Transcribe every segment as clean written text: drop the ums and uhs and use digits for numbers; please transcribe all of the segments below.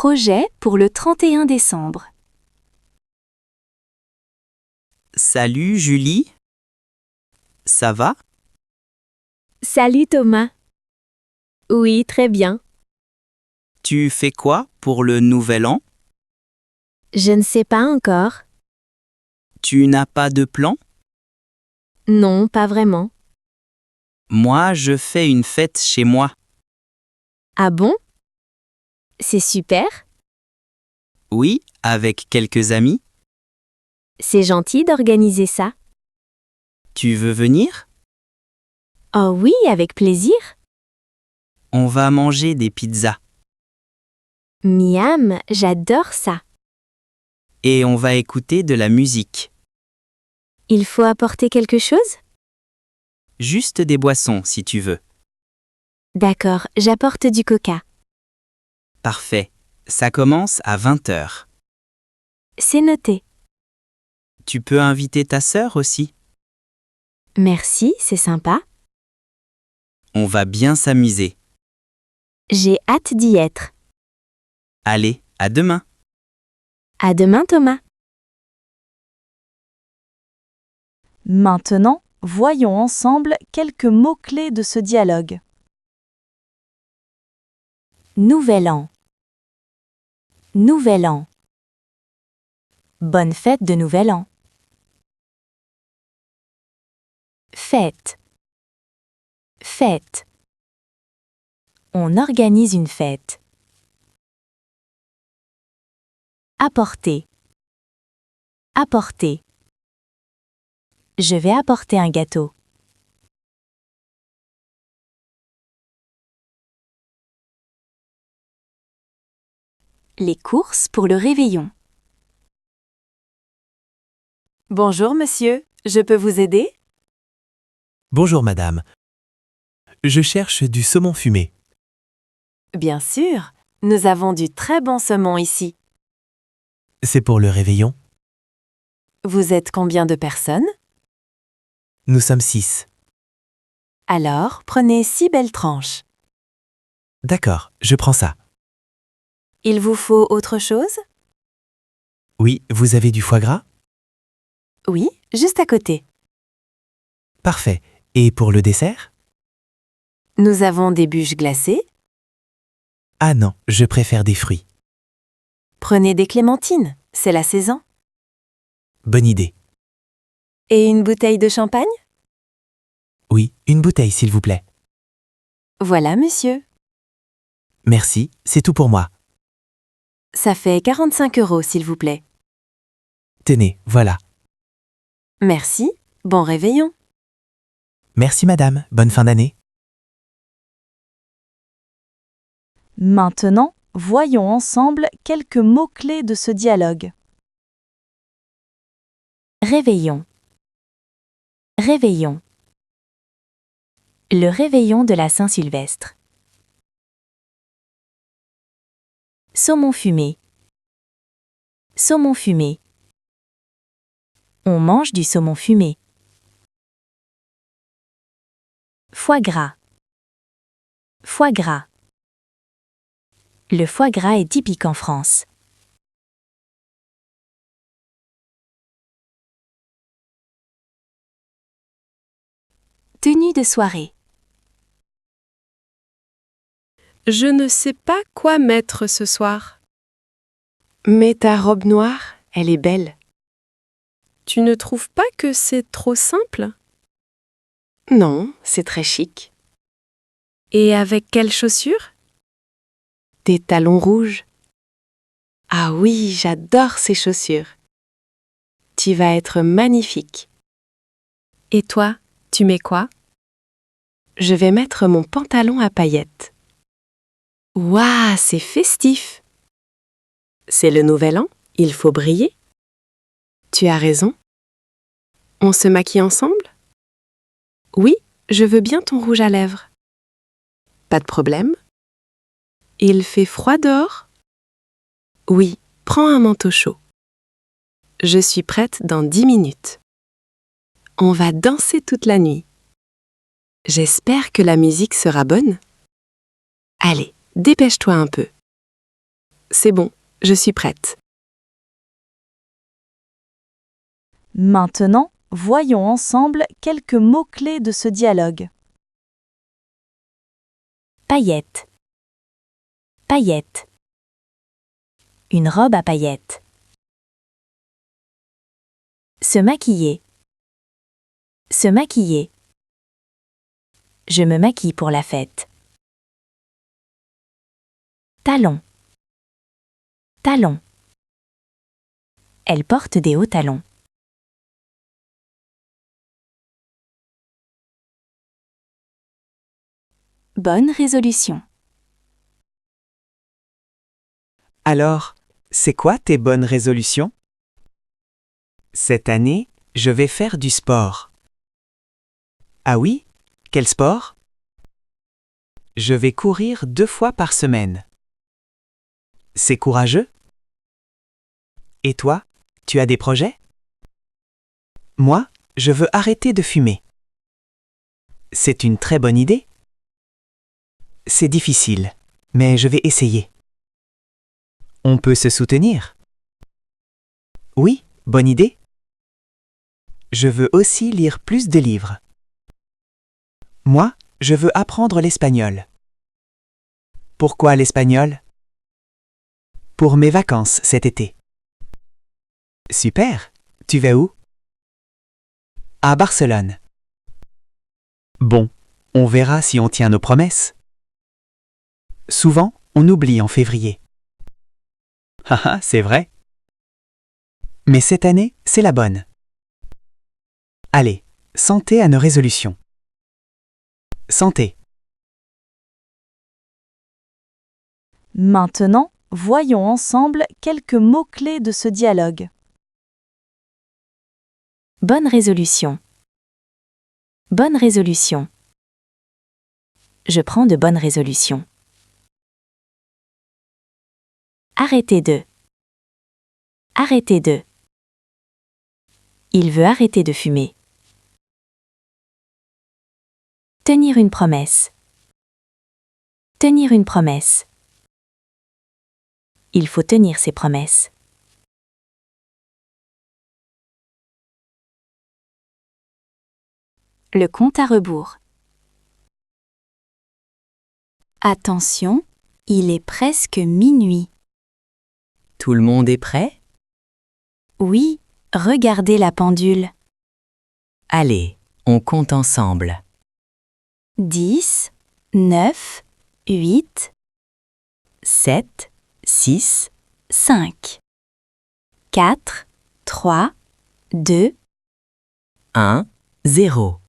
Projet pour le 31 décembre. Salut Julie. Ça va? Salut Thomas. Oui, très bien. Tu fais quoi pour le nouvel an? Je ne sais pas encore. Tu n'as pas de plan? Non, pas vraiment. Moi, je fais une fête chez moi. Ah bon? C'est super. Oui, avec quelques amis. C'est gentil d'organiser ça. Tu veux venir? Oh oui, avec plaisir. On va manger des pizzas. Miam, j'adore ça. Et on va écouter de la musique. Il faut apporter quelque chose? Juste des boissons si tu veux. D'accord, j'apporte du coca. Parfait. Ça commence à 20h. C'est noté. Tu peux inviter ta sœur aussi. Merci, c'est sympa. On va bien s'amuser. J'ai hâte d'y être. Allez, à demain. À demain Thomas. Maintenant, voyons ensemble quelques mots-clés de ce dialogue. Nouvel an. Nouvel an. Bonne fête de Nouvel an. Fête. Fête. On organise une fête. Apporter. Apporter. Je vais apporter un gâteau. Les courses pour le réveillon. Bonjour monsieur, je peux vous aider? Bonjour madame. Je cherche du saumon fumé. Bien sûr, nous avons du très bon saumon ici. C'est pour le réveillon? Vous êtes combien de personnes? Nous sommes 6. Alors, prenez 6 belles tranches. D'accord, je prends ça. Il vous faut autre chose? Oui, vous avez du foie gras? Oui, juste à côté. Parfait. Et pour le dessert? Nous avons des bûches glacées. Ah non, je préfère des fruits. Prenez des clémentines, c'est la saison. Bonne idée. Et une bouteille de champagne? Oui, une bouteille s'il vous plaît. Voilà monsieur. Merci, c'est tout pour moi. Ça fait 45 € s'il vous plaît. Tenez, voilà. Merci, bon réveillon. Merci madame, bonne fin d'année. Maintenant, voyons ensemble quelques mots-clés de ce dialogue. Réveillon. Réveillon. Le réveillon de la Saint-Sylvestre. Saumon fumé. Saumon fumé. On mange du saumon fumé. Foie gras. Foie gras. Le foie gras est typique en France. Tenue de soirée. Je ne sais pas quoi mettre ce soir. Mets ta robe noire, elle est belle. Tu ne trouves pas que c'est trop simple? Non, c'est très chic. Et avec quelles chaussures? Des talons rouges. Ah oui, j'adore ces chaussures. Tu vas être magnifique. Et toi, tu mets quoi? Je vais mettre mon pantalon à paillettes. Ouah, c'est festif! C'est le nouvel an, il faut briller. Tu as raison. On se maquille ensemble? Oui, je veux bien ton rouge à lèvres. Pas de problème. Il fait froid dehors? Oui, prends un manteau chaud. Je suis prête dans 10 minutes. On va danser toute la nuit. J'espère que la musique sera bonne. Allez, dépêche-toi un peu. C'est bon, je suis prête. Maintenant, voyons ensemble quelques mots-clés de ce dialogue. Paillettes. Paillettes. Une robe à paillettes. Se maquiller. Se maquiller. Je me maquille pour la fête. Talons. Talons. Elle porte des hauts talons. Bonne résolution. Alors, c'est quoi tes bonnes résolutions? Cette année, je vais faire du sport. Ah oui? Quel sport? Je vais courir 2 fois par semaine. C'est courageux? Et toi, tu as des projets? Moi, je veux arrêter de fumer. C'est une très bonne idée. C'est difficile, mais je vais essayer. On peut se soutenir. Oui, bonne idée. Je veux aussi lire plus de livres. Moi, je veux apprendre l'espagnol. Pourquoi l'espagnol? Pour mes vacances cet été. Super. Tu vas où? À Barcelone. Bon, on verra si on tient nos promesses. Souvent, on oublie en février. Haha, c'est vrai. Mais cette année, c'est la bonne. Allez, santé à nos résolutions. Santé. Maintenant, voyons ensemble quelques mots-clés de ce dialogue. Bonne résolution. Bonne résolution. Je prends de bonnes résolutions. Arrêtez de. Arrêtez de. Il veut arrêter de fumer. Tenir une promesse. Tenir une promesse. Il faut tenir ses promesses. Le compte à rebours. Attention, il est presque minuit. Tout le monde est prêt? Oui, regardez la pendule. Allez, on compte ensemble. 10, 9, 8, 7, 6, 5, 4, 3, 2. 1, 0.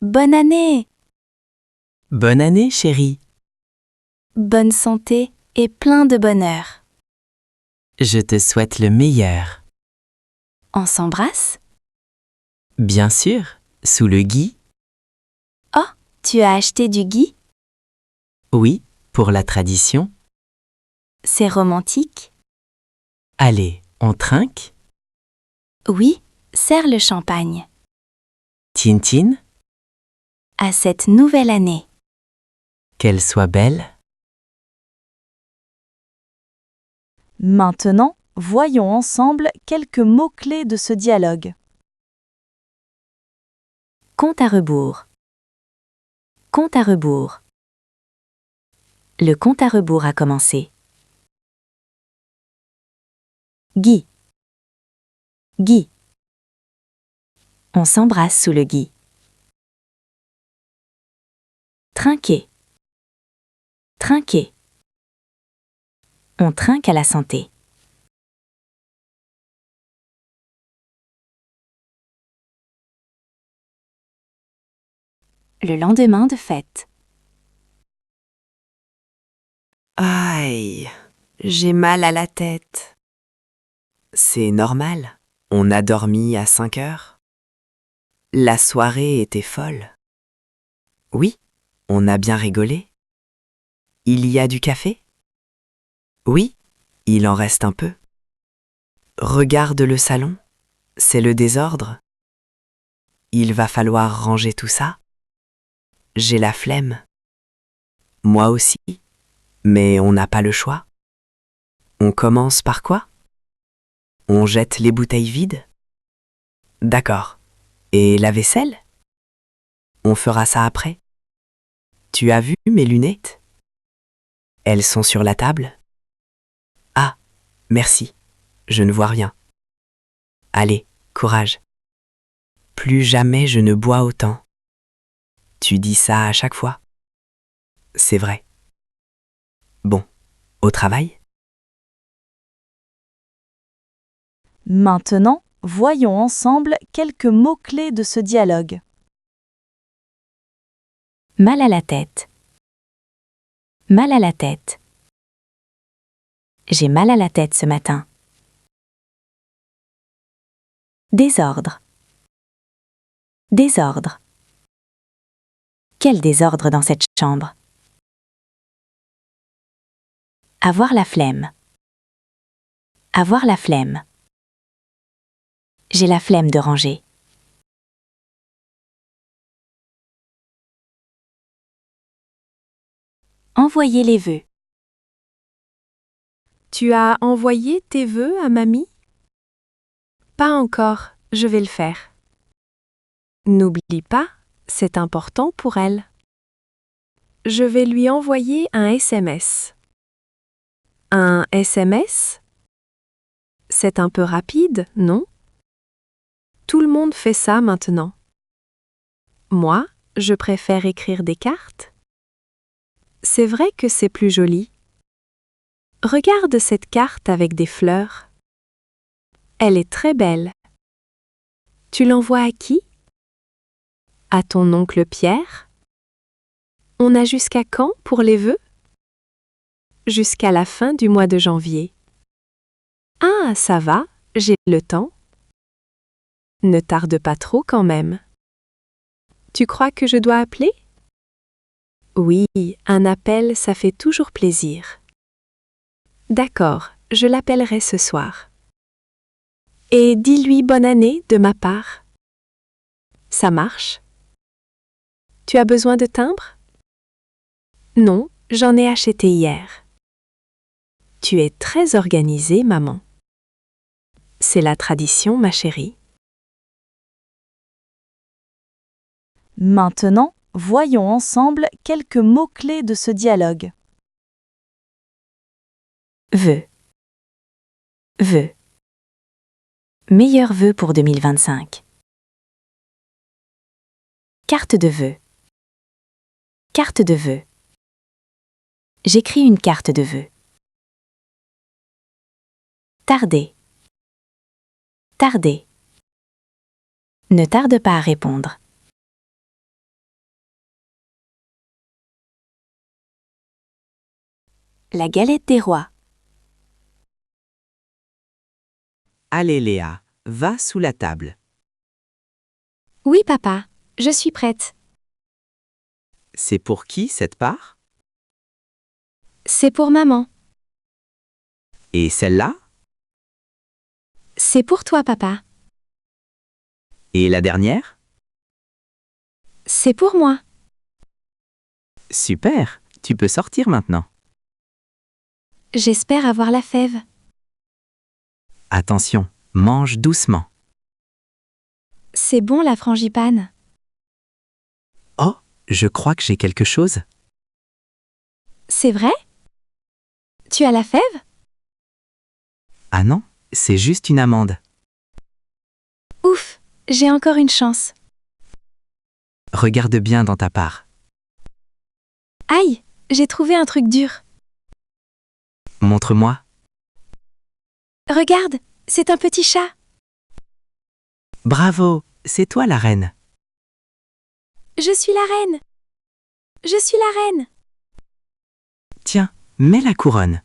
Bonne année! Bonne année, chérie. Bonne santé et plein de bonheur. Je te souhaite le meilleur. On s'embrasse? Bien sûr, sous le gui. Oh, tu as acheté du gui? Oui, pour la tradition. C'est romantique? Allez, on trinque. Oui, serre le champagne. Tintine, À cette nouvelle année. qu'elle soit belle. Maintenant, voyons ensemble quelques mots-clés de ce dialogue. Compte à rebours. Compte à rebours. Le compte à rebours a commencé. Guy. Guy. On s'embrasse sous le gui. Trinquer. Trinquer. On trinque à la santé. Le lendemain de fête. Aïe, j'ai mal à la tête. C'est normal, on a dormi à 5 heures. La soirée était folle. Oui, on a bien rigolé. Il y a du café? Oui, il en reste un peu. Regarde le salon, c'est le désordre. Il va falloir ranger tout ça. J'ai la flemme. Moi aussi, mais on n'a pas le choix. On commence par quoi? On jette les bouteilles vides? D'accord. Et la vaisselle? On fera ça après. Tu as vu mes lunettes? Elles sont sur la table? Ah, merci. Je ne vois rien. Allez, courage. Plus jamais je ne bois autant. Tu dis ça à chaque fois? C'est vrai. Bon, au travail? Maintenant, voyons ensemble quelques mots-clés de ce dialogue. Mal à la tête. Mal à la tête. J'ai mal à la tête ce matin. Désordre. Désordre. Quel désordre dans cette chambre. Avoir la flemme. Avoir la flemme. J'ai la flemme de ranger. Envoyer les vœux. Tu as envoyé tes vœux à mamie? Pas encore, je vais le faire. N'oublie pas, c'est important pour elle. Je vais lui envoyer un SMS. Un SMS? C'est un peu rapide, non? Tout le monde fait ça maintenant. Moi, je préfère écrire des cartes. C'est vrai que c'est plus joli. Regarde cette carte avec des fleurs. Elle est très belle. Tu l'envoies à qui? À ton oncle Pierre? On a jusqu'à quand pour les vœux? Jusqu'à la fin du mois de janvier. Ah, ça va, j'ai le temps. Ne tarde pas trop quand même. Tu crois que je dois appeler? Oui, un appel, ça fait toujours plaisir. D'accord, je l'appellerai ce soir. Et dis-lui bonne année de ma part. Ça marche? Tu as besoin de timbre? Non, j'en ai acheté hier. Tu es très organisée, maman. C'est la tradition, ma chérie. Maintenant, voyons ensemble quelques mots-clés de ce dialogue. Vœux. Vœux. Meilleurs vœux pour 2025. Carte de vœux. Carte de vœux. J'écris une carte de vœux. Tarder. Tarder. Ne tarde pas à répondre. La galette des rois. Allez Léa, va sous la table. Oui, papa, je suis prête. C'est pour qui cette part? C'est pour maman. Et celle-là? C'est pour toi, papa. Et la dernière? C'est pour moi. Super, tu peux sortir maintenant. J'espère avoir la fève. Attention, mange doucement. C'est bon, la frangipane. Oh, je crois que j'ai quelque chose. C'est vrai? Tu as la fève? Ah non, c'est juste une amande. Ouf, j'ai encore une chance. Regarde bien dans ta part. Aïe, j'ai trouvé un truc dur. Montre-moi. Regarde, c'est un petit chat. Bravo, c'est toi la reine. Je suis la reine. Je suis la reine. Tiens, mets la couronne.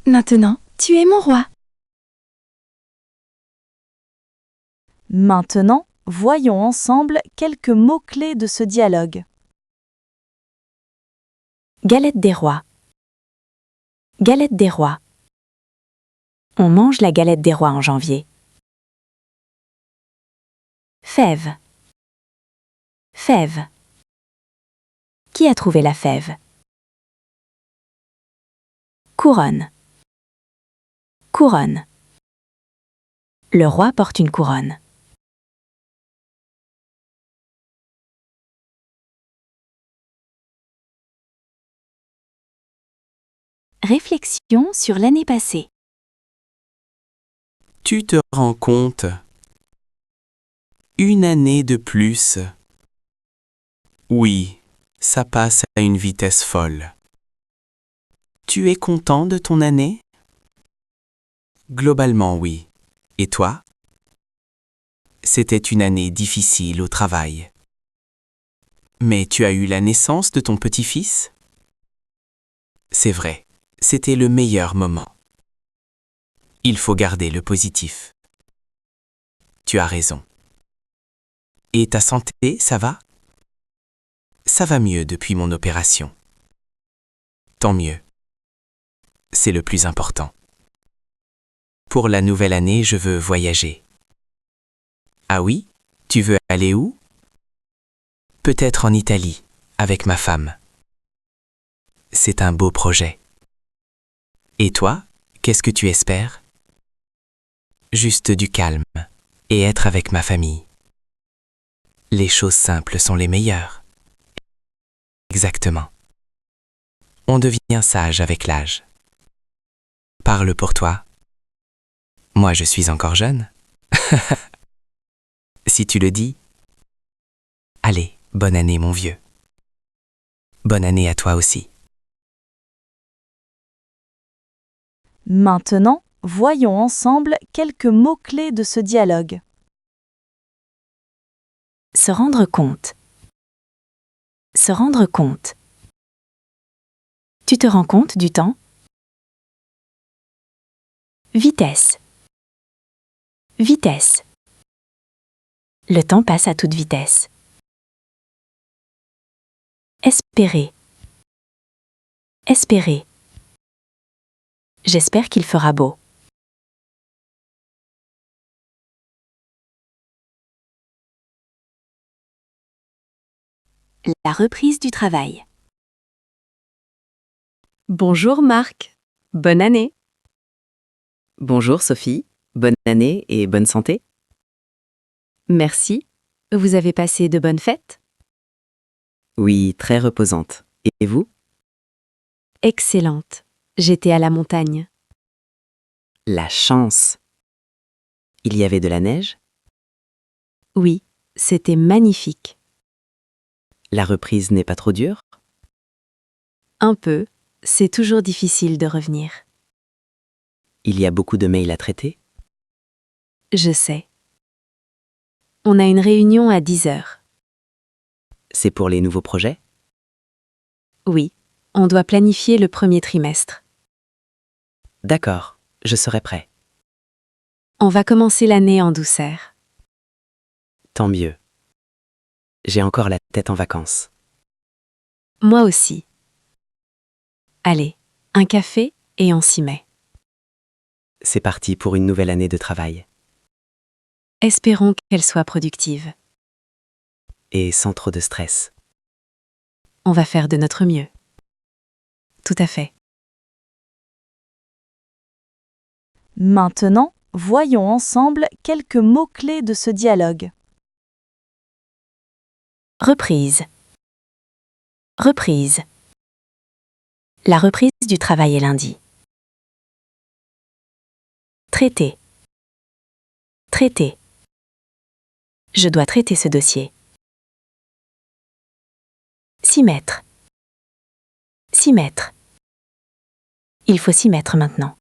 Maintenant, tu es mon roi. Maintenant, voyons ensemble quelques mots-clés de ce dialogue. Galette des rois. Galette des rois. On mange la galette des rois en janvier. Fève. Fève. Qui a trouvé la fève? Couronne. Couronne. Le roi porte une couronne. Réflexion sur l'année passée. Tu te rends compte? Une année de plus. Oui, ça passe à une vitesse folle. Tu es content de ton année? Globalement, oui. Et toi? C'était une année difficile au travail. Mais tu as eu la naissance de ton petit-fils? C'est vrai, c'était le meilleur moment. Il faut garder le positif. Tu as raison. Et ta santé, ça va? Ça va mieux depuis mon opération. Tant mieux. C'est le plus important. Pour la nouvelle année, je veux voyager. Ah oui? Tu veux aller où? Peut-être en Italie, avec ma femme. C'est un beau projet. Et toi, qu'est-ce que tu espères? Juste du calme et être avec ma famille. Les choses simples sont les meilleures. Exactement. On devient sage avec l'âge. Parle pour toi. Moi, je suis encore jeune. Si tu le dis. Allez, bonne année, mon vieux. Bonne année à toi aussi. Maintenant, voyons ensemble quelques mots-clés de ce dialogue. Se rendre compte. Se rendre compte. Tu te rends compte du temps? Vitesse. Vitesse. Le temps passe à toute vitesse. Espérer. Espérer. J'espère qu'il fera beau. La reprise du travail. Bonjour Marc. Bonne année. Bonjour Sophie, bonne année et bonne santé. Merci. Vous avez passé de bonnes fêtes? Oui, très reposante. Et vous? Excellente. J'étais à la montagne. La chance. Il y avait de la neige? Oui, c'était magnifique. La reprise n'est pas trop dure? Un peu. C'est toujours difficile de revenir. Il y a beaucoup de mails à traiter? Je sais. On a une réunion à 10 heures. C'est pour les nouveaux projets? Oui, on doit planifier le premier trimestre. D'accord, je serai prêt. On va commencer l'année en douceur. Tant mieux. J'ai encore la tête en vacances. Moi aussi. Allez, un café et on s'y met. C'est parti pour une nouvelle année de travail. Espérons qu'elle soit productive. Et sans trop de stress. On va faire de notre mieux. Tout à fait. Maintenant, voyons ensemble quelques mots-clés de ce dialogue. Reprise. Reprise. La reprise du travail est lundi. Traiter. Traiter. Je dois traiter ce dossier. S'y mettre. S'y mettre. Il faut s'y mettre maintenant.